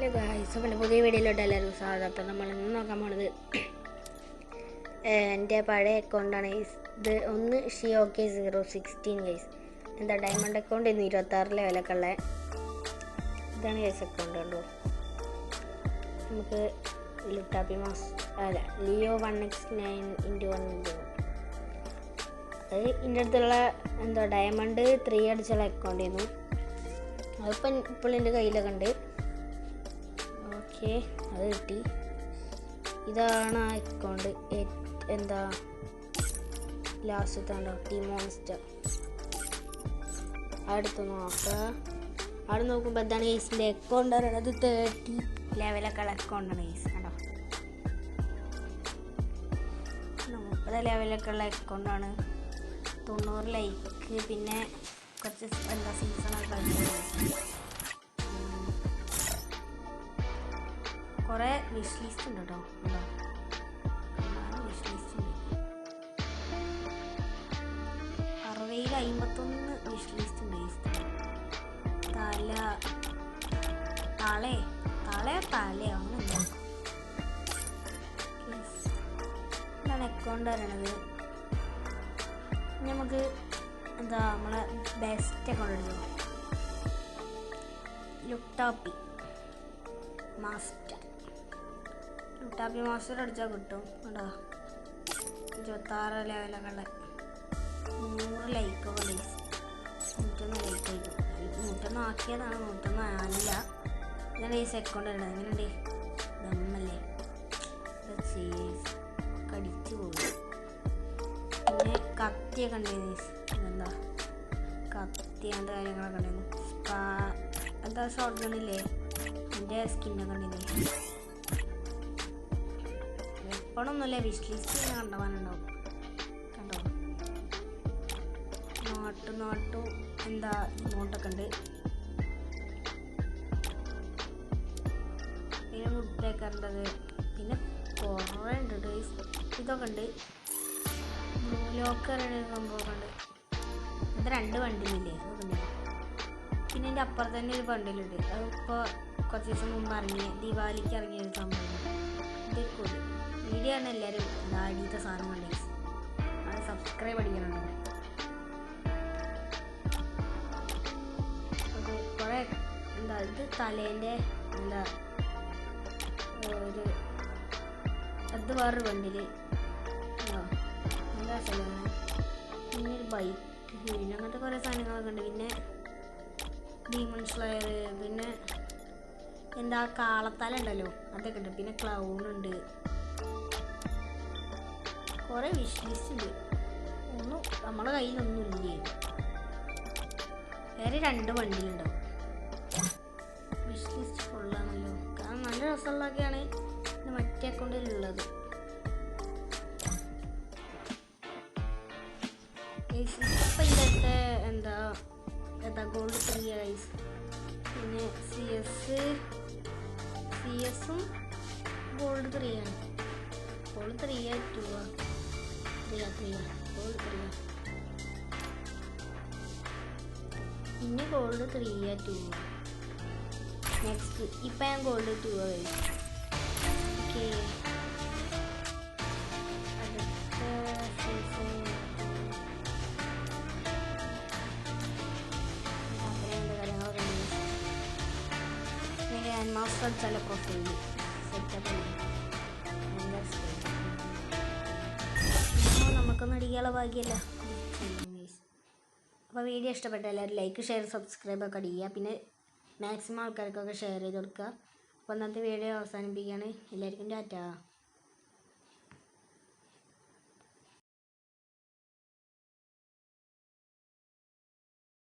Hello guys, അപ്പോൾ പുതിയ വീഡിയോയിലോട്ട് എല്ലാവർക്കും സ്വാഗതം. അപ്പോൾ നമ്മളിന്ന് നോക്കാൻ പോണത് എൻ്റെ പഴയ അക്കൗണ്ടാണ് ഗൈസ്. ഇത് ഒന്ന് ഷിയോക്കെ 016 ഗൈസ്. എന്താ ഡയമണ്ട് അക്കൗണ്ട് ഇന്ന് 26 ലെവലൊക്കെ ഉള്ള ഇതാണ് ഗൈസ് അക്കൗണ്ട്. കണ്ടോ, നമുക്ക് ലുട്ടാപ്പി മാസ് അല്ല ലിയോ 1x9x1 അത് ഇതിൻ്റെ അടുത്തുള്ള എന്താ ഡയമണ്ട് 3 അടിച്ചുള്ള അക്കൗണ്ട് ആയിരുന്നു. അതിപ്പം ഇപ്പോൾ എൻ്റെ കയ്യിലൊക്കെ ഉണ്ട്. ഓക്കെ, അത് കിട്ടി. ഇതാണ് ആ അക്കൗണ്ട്. എന്താ ലാസ്റ്റത്തെ ഉണ്ടോ ടീം മോൺസ്റ്റർ. അടുത്ത് നോക്കാം. അവിടെ നോക്കുമ്പോൾ എന്താണ് ഗെയ്സിൻ്റെ അക്കൗണ്ട് പറയുന്നത് 30 ലെവലൊക്കെ ഉള്ള അക്കൗണ്ടാണ് ഗെയ്സ്. കണ്ടോ, 30 ലെവലൊക്കെ ഉള്ള അക്കൗണ്ടാണ്. 90 ലൈക്ക്, പിന്നെ കുറച്ച് എന്താ സീസണൊക്കെ കളിക്കുന്നത്. കുറേ വിഷ് ലിസ്റ്റ് ഉണ്ട് കേട്ടോ. വിഷ് ലിസ്റ്റ് ഉണ്ട് 60-51 വിഷ് ലിസ്റ്റ് ഉണ്ട്. തലയോ അങ്ങനെ ഇതാണ് അക്കൗണ്ട് പറയണത്. നമുക്ക് എന്താ നമ്മളെ ബെസ്റ്റ് അക്കൗണ്ട് എടുത്തു ലുട്ടാപ്പി മാസ്റ്റർ അടിച്ചാൽ കിട്ടും കേട്ടോ. 26 ലെവലൊക്കെ ഉള്ള 100 ലൈക്കൊക്കെ ഉണ്ട്. 101 ലൈക്ക് ആയിരിക്കും. 101 ആക്കിയതാണ്, 101 ആനില്ല. ഇങ്ങനെ ഈ അക്കൗണ്ട് ഉണ്ട്. എങ്ങനെയുണ്ട്? ദമ്മല്ലേ, കടിച്ചു പോകും. പിന്നെ കത്തിയൊക്കെ ഉണ്ടായിരുന്നു. എന്താ കത്തി അങ്ങനത്തെ കാര്യങ്ങളൊക്കെ ഉണ്ടായിരുന്നു. എന്താ ഷോർട്ട് ഗണ്ണില്ലേ, എൻ്റെ സ്കിന്നൊക്കെ ഉണ്ടായിരുന്നു. എപ്പോഴൊന്നുമില്ല, വിഷ് ലിസ്റ്റ് ഞാൻ കണ്ടുപോകാനുണ്ടാവും. കണ്ടോ, നാട്ടും എന്താ ഇമോട്ടൊക്കെ ഉണ്ട്. പിന്നെ മുട്ടേക്കറേണ്ടത്, പിന്നെ കുറേ ഉണ്ട്. ഇതൊക്കെ ഉണ്ട്. ബ്ലൂ ലോക്കർ സംഭവമൊക്കെ ഉണ്ട്. ഇത് 2 ബണ്ടിലില്ലേ, അതൊക്കെ ഉണ്ട്. പിന്നെ എൻ്റെ അപ്പുറത്ത് തന്നെ ഒരു ബണ്ടിലുണ്ട്. അതിപ്പോൾ കുറച്ച് ദിവസം മുമ്പ് ദീപാവലിക്ക് ഇറങ്ങിയൊരു സംഭവം. ഇതൊരു കൊടി വീഡിയോ ആണ്. എല്ലാവരും അടിയത്തെ സാധനം കണ്ടേ അത് സബ്സ്ക്രൈബ് അടിക്കാനുണ്ട്. അത് കുറേ എന്താ ഇത് തലേൻ്റെ എന്താ ഒരു അത് വേറൊരു വണ്ടിയിൽ നല്ല സ്ഥലമാണ്. പിന്നെ ഒരു ബൈക്ക്, പിന്നെ അങ്ങനത്തെ കുറേ സാധനങ്ങളൊക്കെ ഉണ്ട്. പിന്നെ ഡീമൺ സ്ലെയർ, പിന്നെ എന്താ കാളത്തല ഉണ്ടല്ലോ, അതൊക്കെ ഉണ്ട്. പിന്നെ ക്ലൗണുണ്ട്. കുറേ വിഷ് ലിസ്റ്റ് ഉണ്ട്. ഒന്നും നമ്മളെ കയ്യിലൊന്നും ഇല്ലേ. വേറെ 2 വണ്ടിയിലുണ്ടാവും. Wish list ഫുള്ളാണല്ലോ. കാരണം നല്ല രസമുള്ളതൊക്കെയാണ് മറ്റേ അക്കൗണ്ടിലുള്ളത്. ഇപ്പം ഇതിൻ്റെ എന്താ ഗോൾഡ് 3 ഐസ്. പിന്നെ CS-ഉം ഗോൾഡ് 3 ആണ്. ഗോൾഡ് 3 ഗോൾഡ് 3 പിന്നെ ഗോൾഡ് 3 നെക്സ്റ്റ്. ഇപ്പം ഞാൻ ഗോൾഡ് 2 കഴിച്ചു. ഓക്കെ, അടുത്ത സീസൺ കാര്യങ്ങളൊക്കെ മാസ്റ്റർ ചില പ്രൊഫൈൽ സെറ്റപ്പ് നമുക്കൊന്നും അടിക്കാനുള്ള ഭാഗ്യമല്ല. അപ്പോൾ വീഡിയോ ഇഷ്ടപ്പെട്ട എല്ലാവരും ലൈക്ക്, ഷെയർ, സബ്സ്ക്രൈബ് ഒക്കെ അടിക്കുക. പിന്നെ മാക്സിമം ആൾക്കാർക്കൊക്കെ ഷെയർ ചെയ്ത് കൊടുക്കുക. അപ്പോൾ ഇന്നത്തെ വീഡിയോ അവസാനിപ്പിക്കുകയാണ്. എല്ലാവർക്കും ടാറ്റാ.